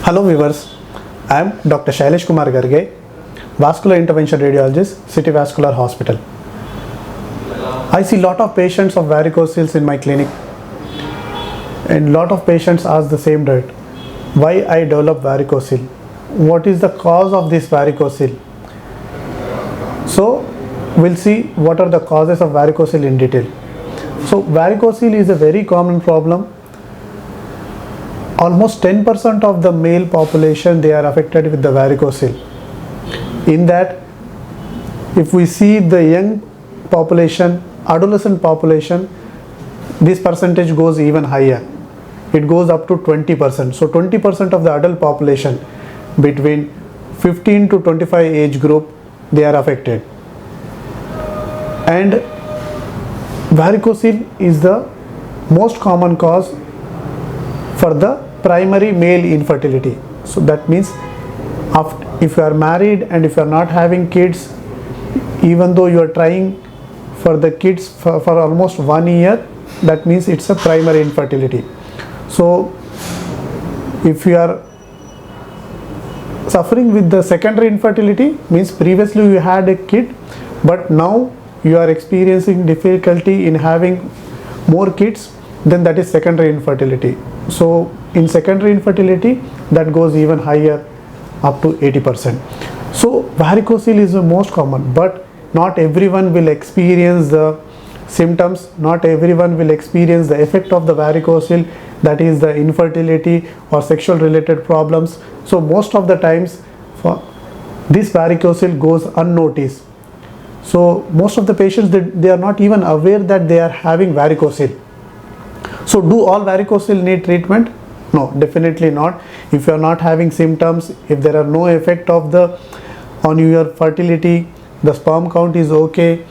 Hello viewers, I am Dr. Shaileshkumar Garge, Vascular Intervention Radiologist, Citi Vascular Hospital. I see lot of patients of varicocele in my clinic, and lot of patients ask the same diet. Why I develop varicocele? What is the cause of this varicocele? So we'll see what are the causes of varicocele in detail. So varicocele is a very common problem. Almost 10% of the male population, they are affected with the varicocele. In that, if we see the young population, adolescent population, this percentage goes even higher. It goes up to 20%. So 20% of the adult population between 15 to 25 age group, they are affected. And varicocele is the most common cause for the primary male infertility. So that means if you are married and if you are not having kids, even though you are trying for the kids for almost 1 year, that means it's a primary infertility. So if you are suffering with the secondary infertility, means previously you had a kid but now you are experiencing difficulty in having more kids, then that is secondary infertility. So in secondary infertility, that goes even higher, up to 80%. So varicocele is the most common, but not everyone will experience the symptoms, not everyone will experience the effect of the varicocele, that is the infertility or sexual related problems. So most of the times this varicocele goes unnoticed. So most of the patients, they are not even aware that they are having varicocele. So do all varicocele need treatment? No, definitely not. If you are not having symptoms, if there are no effect of on your fertility, the sperm count is okay,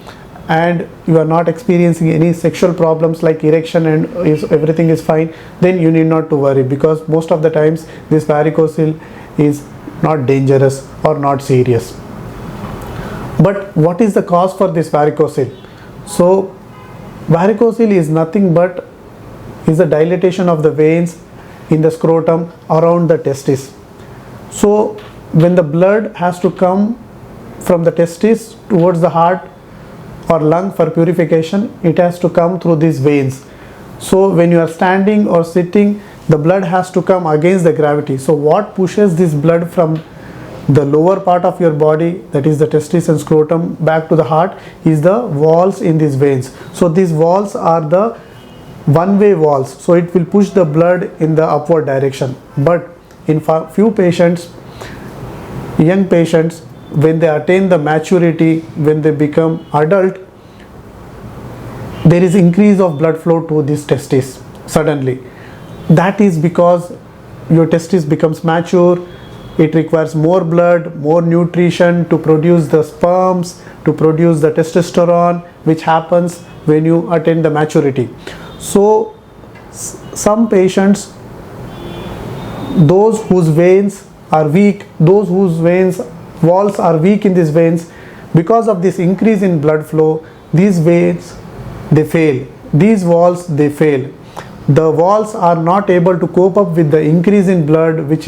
and you are not experiencing any sexual problems like erection and everything is fine, then you need not to worry, because most of the times this varicocele is not dangerous or not serious. But what is the cause for this varicocele? So varicocele is nothing but is the dilatation of the veins in the scrotum around the testis. So when the blood has to come from the testis towards the heart or lung for purification, it has to come through these veins. So when you are standing or sitting, the blood has to come against the gravity. So what pushes this blood from the lower part of your body, that is the testis and scrotum, back to the heart is the walls in these veins. So these walls are the one-way walls, so it will push the blood in the upward direction. But in few patients, young patients, when they attain the maturity, when they become adult, there is increase of blood flow to this testis suddenly. That is because your testis becomes mature, it requires more blood, more nutrition to produce the sperms, to produce the testosterone, which happens when you attain the maturity. So some patients, those whose veins are weak, those whose walls are weak in these veins, because of this increase in blood flow, these veins, they fail, these walls, they fail. The walls are not able to cope up with the increase in blood which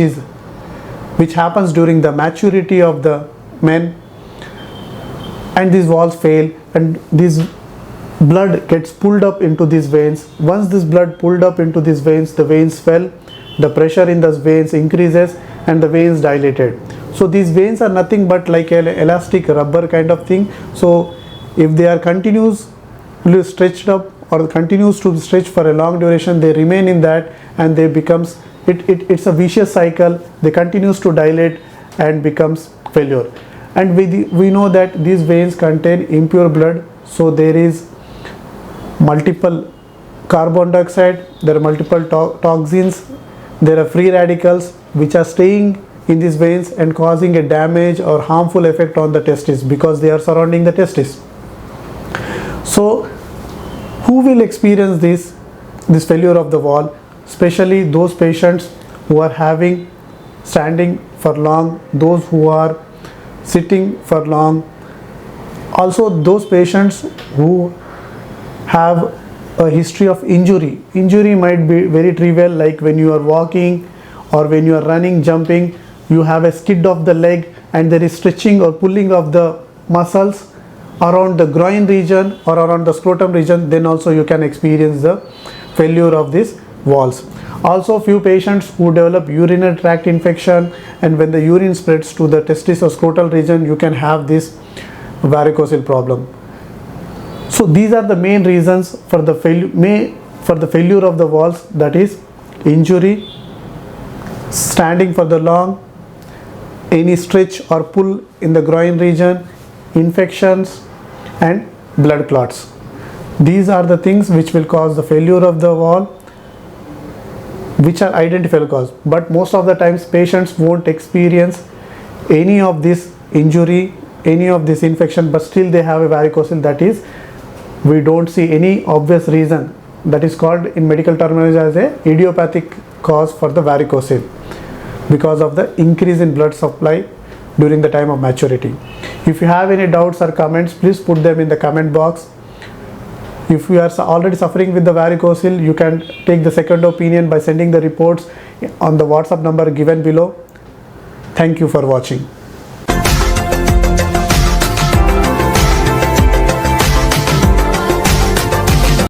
happens during the maturity of the men, and these walls fail, and this blood gets pulled up into these veins. Once this blood pulled up into these veins, the veins swell, the pressure in those veins increases and the veins dilated. So these veins are nothing but like an elastic rubber kind of thing. So if they are continuously stretched up or continues to stretch for a long duration, they remain in that and they becomes, it's a vicious cycle. They continues to dilate and becomes failure. And we know that these veins contain impure blood. So there is multiple carbon dioxide, there are multiple toxins, there are free radicals which are staying in these veins and causing a damage or harmful effect on the testis because they are surrounding the testis. So who will experience this failure of the wall? Especially those patients who are standing for long, those who are sitting for long, also those patients who have a history of injury. Injury might be very trivial, like when you are walking or when you are running, jumping, you have a skid of the leg and there is stretching or pulling of the muscles around the groin region or around the scrotum region, then also you can experience the failure of these valves. Also, few patients who develop urinary tract infection, and when the urine spreads to the testis or scrotal region, you can have this varicocele problem. So these are the main reasons for the failure of the valves, that is injury, standing for the long, any stretch or pull in the groin region, infections and blood clots. These are the things which will cause the failure of the valve, which are identifiable cause. But most of the times patients won't experience any of this injury, any of this infection, but still they have a varicocele. That is, we don't see any obvious reason. That is called in medical terminology as a idiopathic cause for the varicocele, because of the increase in blood supply during the time of maturity. If you have any doubts or comments, please put them in the comment box. If you are already suffering with the varicocele, you can take the second opinion by sending the reports on the WhatsApp number given below. Thank you for watching.